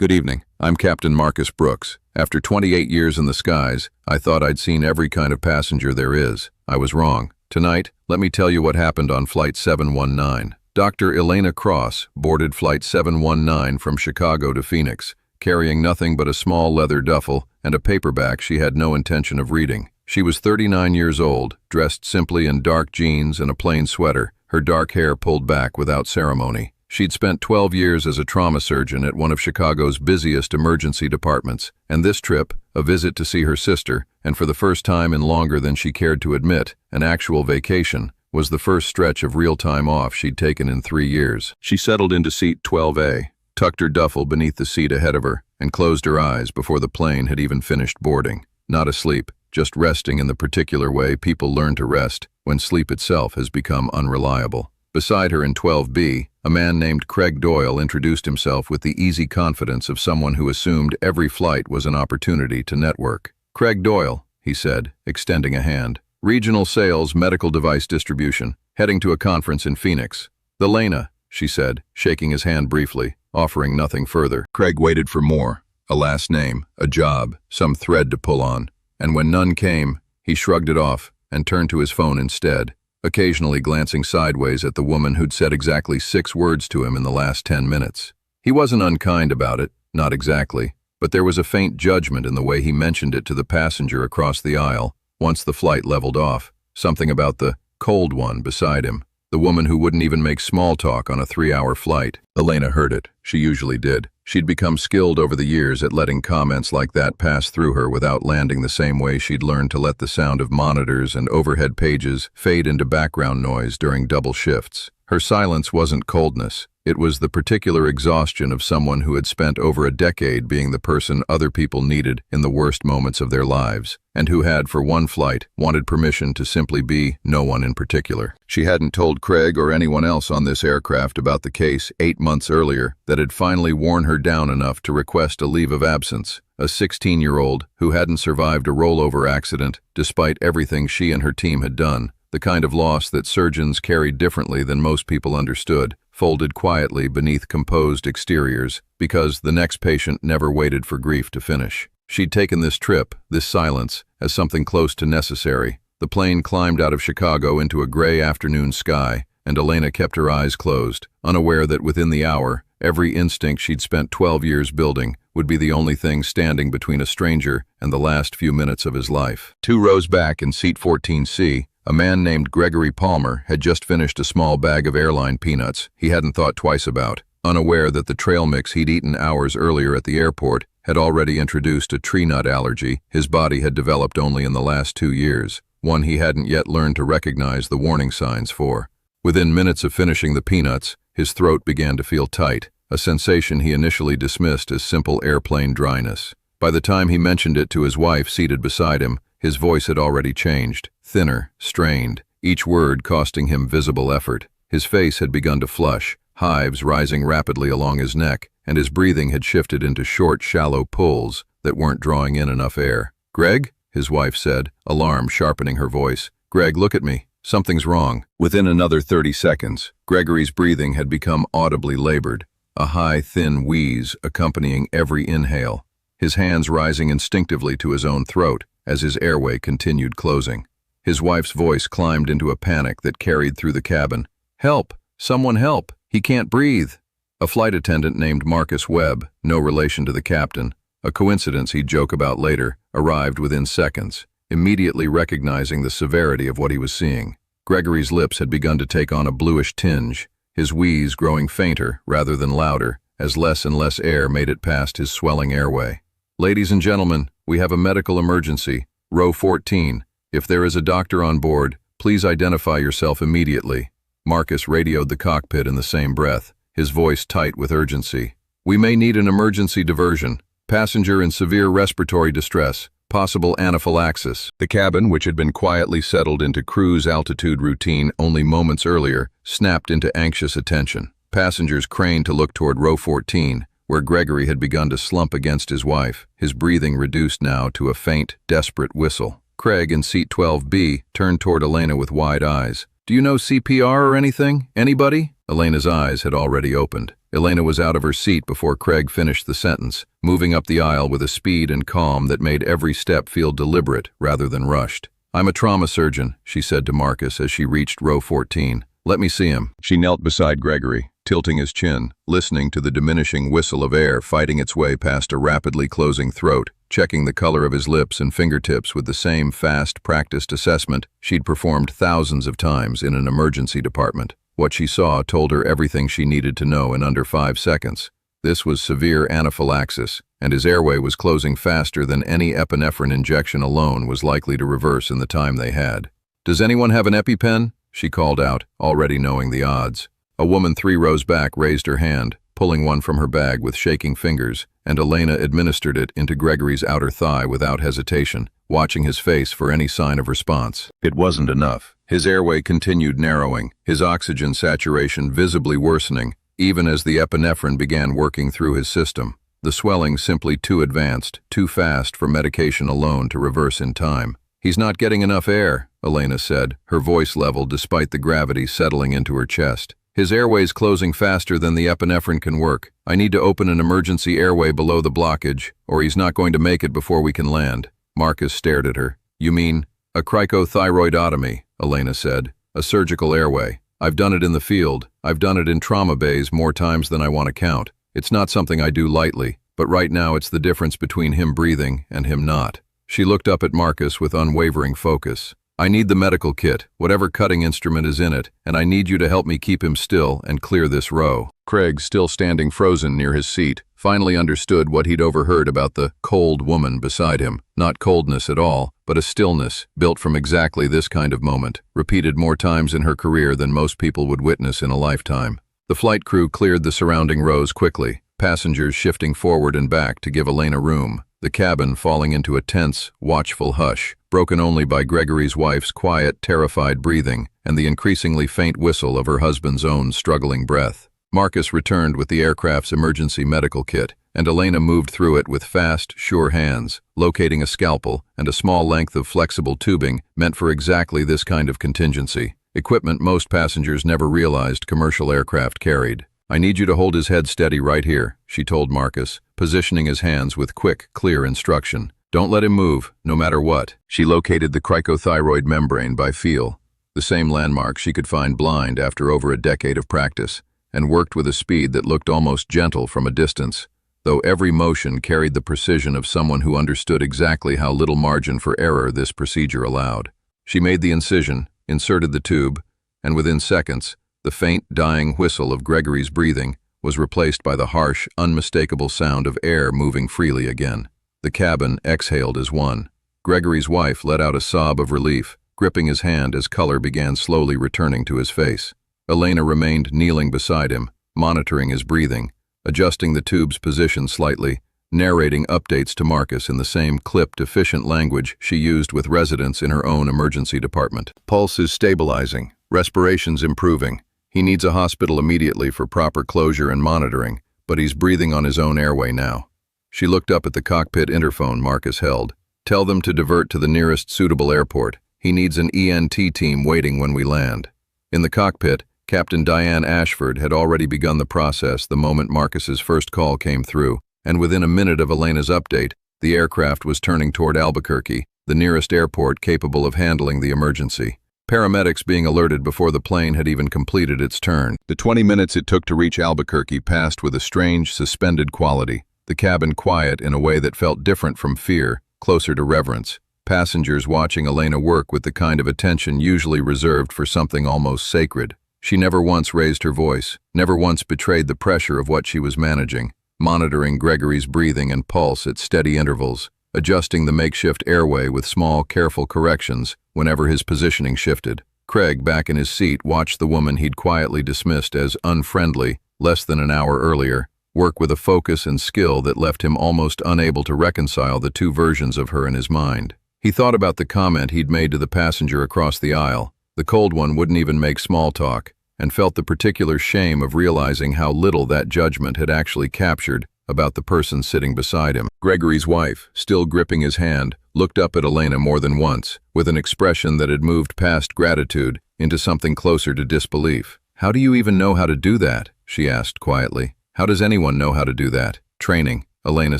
Good evening. I'm Captain Marcus Brooks. After 28 years in the skies, I thought I'd seen every kind of passenger there is. I was wrong. Tonight, let me tell you what happened on Flight 719. Dr. Elena Cross boarded Flight 719 from Chicago to Phoenix, carrying nothing but a small leather duffel and a paperback she had no intention of reading. She was 39 years old, dressed simply in dark jeans and a plain sweater, her dark hair pulled back without ceremony. She'd spent 12 years as a trauma surgeon at one of Chicago's busiest emergency departments, and this trip, a visit to see her sister, and for the first time in longer than she cared to admit, an actual vacation, was the first stretch of real time off she'd taken in 3 years. She settled into seat 12A, tucked her duffel beneath the seat ahead of her, and closed her eyes before the plane had even finished boarding. Not asleep, just resting in the particular way people learn to rest when sleep itself has become unreliable. Beside her in 12B, a man named Craig Doyle introduced himself with the easy confidence of someone who assumed every flight was an opportunity to network. "Craig Doyle," he said, extending a hand. "Regional Sales, Medical Device Distribution, heading to a conference in Phoenix." "The Lena," she said, shaking his hand briefly, offering nothing further. Craig waited for more, a last name, a job, some thread to pull on, and when none came, he shrugged it off and turned to his phone instead, occasionally glancing sideways at the woman who'd said exactly 6 words to him in the last 10 minutes. He wasn't unkind about it, not exactly, but there was a faint judgment in the way he mentioned it to the passenger across the aisle, once the flight leveled off, something about the cold one beside him, the woman who wouldn't even make small talk on a 3-hour flight. Elena heard it. She usually did. She'd become skilled over the years at letting comments like that pass through her without landing the same way she'd learned to let the sound of monitors and overhead pages fade into background noise during double shifts. Her silence wasn't coldness. It was the particular exhaustion of someone who had spent over a decade being the person other people needed in the worst moments of their lives, and who had, for one flight, wanted permission to simply be no one in particular. She hadn't told Craig or anyone else on this aircraft about the case 8 months earlier that had finally worn her down enough to request a leave of absence, a 16-year-old who hadn't survived a rollover accident despite everything she and her team had done, the kind of loss that surgeons carried differently than most people understood, folded quietly beneath composed exteriors, because the next patient never waited for grief to finish. She'd taken this trip, this silence, as something close to necessary. The plane climbed out of Chicago into a gray afternoon sky, and Elena kept her eyes closed, unaware that within the hour, every instinct she'd spent 12 years building would be the only thing standing between a stranger and the last few minutes of his life. 2 rows back in seat 14C, a man named Gregory Palmer had just finished a small bag of Airline peanuts he hadn't thought twice about, unaware that the trail mix he'd eaten hours earlier at the airport had already introduced a tree nut allergy his body had developed only in the last 2 years, one he hadn't yet learned to recognize the warning signs for. Within minutes of finishing the peanuts, his throat began to feel tight, a sensation he initially dismissed as simple airplane dryness. By the time he mentioned it to his wife seated beside him, his voice had already changed, thinner, strained, each word costing him visible effort. His face had begun to flush, hives rising rapidly along his neck, and his breathing had shifted into short, shallow pulls that weren't drawing in enough air. "Greg?" his wife said, alarm sharpening her voice. "Greg, look at me. Something's wrong." Within another 30 seconds, Gregory's breathing had become audibly labored, a high, thin wheeze accompanying every inhale, his hands rising instinctively to his own throat as his airway continued closing. His wife's voice climbed into a panic that carried through the cabin. "Help! Someone help! He can't breathe!" A flight attendant named Marcus Webb, no relation to the captain, a coincidence he'd joke about later, arrived within seconds, immediately recognizing the severity of what he was seeing. Gregory's lips had begun to take on a bluish tinge, his wheeze growing fainter rather than louder as less and less air made it past his swelling airway. "Ladies and gentlemen, we have a medical emergency. Row 14. If there is a doctor on board, please identify yourself immediately." Marcus radioed the cockpit in the same breath, his voice tight with urgency. "We may need an emergency diversion. Passenger in severe respiratory distress. Possible anaphylaxis." The cabin, which had been quietly settled into cruise altitude routine only moments earlier, snapped into anxious attention. Passengers craned to look toward row 14, where Gregory had begun to slump against his wife, his breathing reduced now to a faint, desperate whistle. Craig in seat 12B turned toward Elena with wide eyes. "Do you know CPR or anything? Anybody?" Elena's eyes had already opened. Elena was out of her seat before Craig finished the sentence, moving up the aisle with a speed and calm that made every step feel deliberate rather than rushed. "I'm a trauma surgeon," she said to Marcus as she reached row 14. "Let me see him." She knelt beside Gregory, tilting his chin, listening to the diminishing whistle of air fighting its way past a rapidly closing throat, checking the color of his lips and fingertips with the same fast, practiced assessment she'd performed thousands of times in an emergency department. What she saw told her everything she needed to know in under 5 seconds. This was severe anaphylaxis, and his airway was closing faster than any epinephrine injection alone was likely to reverse in the time they had. "Does anyone have an EpiPen?" she called out, already knowing the odds. A woman 3 rows back raised her hand, pulling one from her bag with shaking fingers, and Elena administered it into Gregory's outer thigh without hesitation, watching his face for any sign of response. It wasn't enough. His airway continued narrowing, his oxygen saturation visibly worsening, even as the epinephrine began working through his system. The swelling simply too advanced, too fast for medication alone to reverse in time. "He's not getting enough air," Elena said, her voice level despite the gravity settling into her chest. "His airway's closing faster than the epinephrine can work. I need to open an emergency airway below the blockage, or he's not going to make it before we can land." Marcus stared at her. "You mean a cricothyroidotomy," Elena said. "A surgical airway. I've done it in the field. I've done it in trauma bays more times than I want to count. It's not something I do lightly, but right now it's the difference between him breathing and him not." She looked up at Marcus with unwavering focus. "I need the medical kit, whatever cutting instrument is in it, and I need you to help me keep him still and clear this row." Craig, still standing frozen near his seat, finally understood what he'd overheard about the cold woman beside him. Not coldness at all, but a stillness built from exactly this kind of moment, repeated more times in her career than most people would witness in a lifetime. The flight crew cleared the surrounding rows quickly, passengers shifting forward and back to give Elena room, the cabin falling into a tense, watchful hush, broken only by Gregory's wife's quiet, terrified breathing and the increasingly faint whistle of her husband's own struggling breath. Marcus returned with the aircraft's emergency medical kit, and Elena moved through it with fast, sure hands, locating a scalpel and a small length of flexible tubing meant for exactly this kind of contingency, equipment most passengers never realized commercial aircraft carried. "I need you to hold his head steady right here," she told Marcus, positioning his hands with quick, clear instruction. "Don't let him move, no matter what." She located the cricothyroid membrane by feel, the same landmark she could find blind after over a decade of practice, and worked with a speed that looked almost gentle from a distance, though every motion carried the precision of someone who understood exactly how little margin for error this procedure allowed. She made the incision, inserted the tube, and within seconds, the faint, dying whistle of Gregory's breathing was replaced by the harsh, unmistakable sound of air moving freely again. The cabin exhaled as one. Gregory's wife let out a sob of relief, gripping his hand as color began slowly returning to his face. Elena remained kneeling beside him, monitoring his breathing, adjusting the tube's position slightly, narrating updates to Marcus in the same clipped, efficient language she used with residents in her own emergency department. "Pulse is stabilizing, respiration's improving. He needs a hospital immediately for proper closure and monitoring, but he's breathing on his own airway now." She looked up at the cockpit interphone Marcus held. "Tell them to divert to the nearest suitable airport. He needs an ENT team waiting when we land." In the cockpit, Captain Diane Ashford had already begun the process the moment Marcus's first call came through, and within a minute of Elena's update, the aircraft was turning toward Albuquerque, the nearest airport capable of handling the emergency. Paramedics being alerted before the plane had even completed its turn. The 20 minutes it took to reach Albuquerque passed with a strange, suspended quality, the cabin quiet in a way that felt different from fear, closer to reverence. Passengers watching Elena work with the kind of attention usually reserved for something almost sacred. She never once raised her voice, never once betrayed the pressure of what she was managing, monitoring Gregory's breathing and pulse at steady intervals, adjusting the makeshift airway with small, careful corrections whenever his positioning shifted. Craig, back in his seat, watched the woman he'd quietly dismissed as unfriendly less than an hour earlier work with a focus and skill that left him almost unable to reconcile the two versions of her in his mind. He thought about the comment he'd made to the passenger across the aisle. The cold one wouldn't even make small talk, and felt the particular shame of realizing how little that judgment had actually captured about the person sitting beside him. Gregory's wife, still gripping his hand, looked up at Elena more than once, with an expression that had moved past gratitude into something closer to disbelief. "How do you even know how to do that?" she asked quietly. How does anyone know how to do that? Training, Elena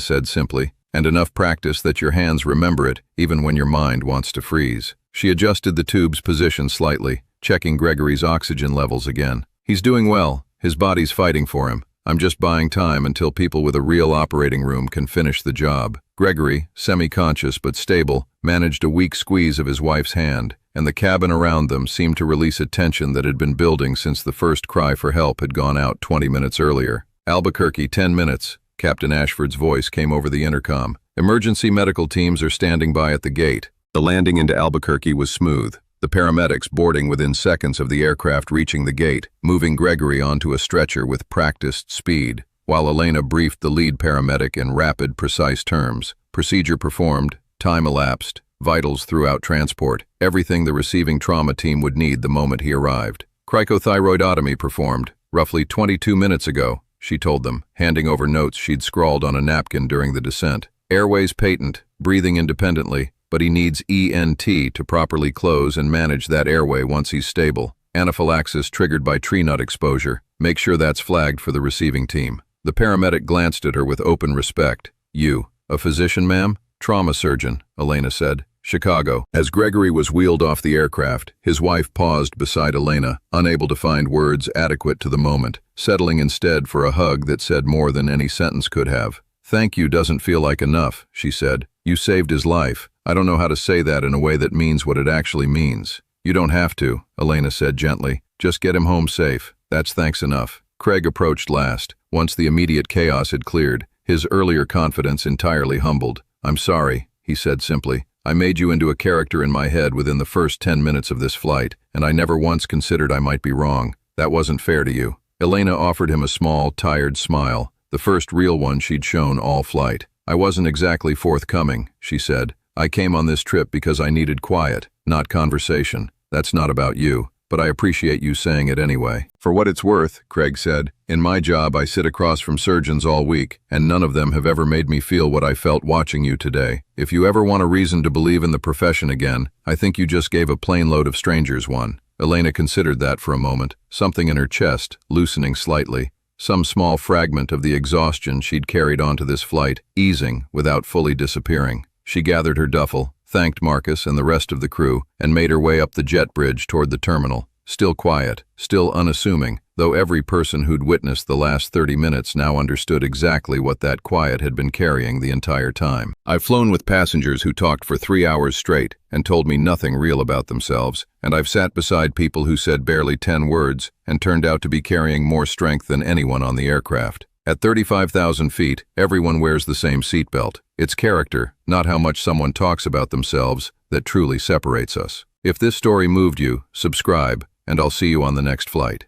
said simply, and enough practice that your hands remember it even when your mind wants to freeze. She adjusted the tube's position slightly, checking Gregory's oxygen levels again. He's doing well. His body's fighting for him. I'm just buying time until people with a real operating room can finish the job. Gregory, semi-conscious but stable, managed a weak squeeze of his wife's hand, and the cabin around them seemed to release a tension that had been building since the first cry for help had gone out 20 minutes earlier. Albuquerque, 10 minutes. Captain Ashford's voice came over the intercom. Emergency medical teams are standing by at the gate. The landing into Albuquerque was smooth, the paramedics boarding within seconds of the aircraft reaching the gate, moving Gregory onto a stretcher with practiced speed, while Elena briefed the lead paramedic in rapid, precise terms. Procedure performed, time elapsed, vitals throughout transport, everything the receiving trauma team would need the moment he arrived. Cricothyroidotomy performed, roughly 22 minutes ago, she told them, handing over notes she'd scrawled on a napkin during the descent. Airways patent, breathing independently, but he needs ENT to properly close and manage that airway once he's stable. Anaphylaxis triggered by tree nut exposure. Make sure that's flagged for the receiving team. The paramedic glanced at her with open respect. You, a physician, ma'am? Trauma surgeon, Elena said. Chicago. As Gregory was wheeled off the aircraft, his wife paused beside Elena, unable to find words adequate to the moment, settling instead for a hug that said more than any sentence could have. Thank you doesn't feel like enough, she said. You saved his life. I don't know how to say that in a way that means what it actually means. You don't have to, Elena said gently. Just get him home safe. That's thanks enough. Craig approached last, once the immediate chaos had cleared, his earlier confidence entirely humbled. I'm sorry, he said simply. I made you into a character in my head within the first 10 minutes of this flight, and I never once considered I might be wrong. That wasn't fair to you. Elena offered him a small, tired smile, the first real one she'd shown all flight. I wasn't exactly forthcoming, she said. I came on this trip because I needed quiet, not conversation. That's not about you, but I appreciate you saying it anyway. For what it's worth, Craig said, in my job I sit across from surgeons all week, and none of them have ever made me feel what I felt watching you today. If you ever want a reason to believe in the profession again, I think you just gave a plane load of strangers one. Elena considered that for a moment, something in her chest loosening slightly. Some small fragment of the exhaustion she'd carried onto this flight, easing without fully disappearing. She gathered her duffel, thanked Marcus and the rest of the crew, and made her way up the jet bridge toward the terminal. Still quiet, still unassuming, though every person who'd witnessed the last 30 minutes now understood exactly what that quiet had been carrying the entire time. I've flown with passengers who talked for 3 hours straight and told me nothing real about themselves, and I've sat beside people who said barely 10 words and turned out to be carrying more strength than anyone on the aircraft. At 35,000 feet, everyone wears the same seatbelt. It's character, not how much someone talks about themselves, that truly separates us. If this story moved you, subscribe, and I'll see you on the next flight.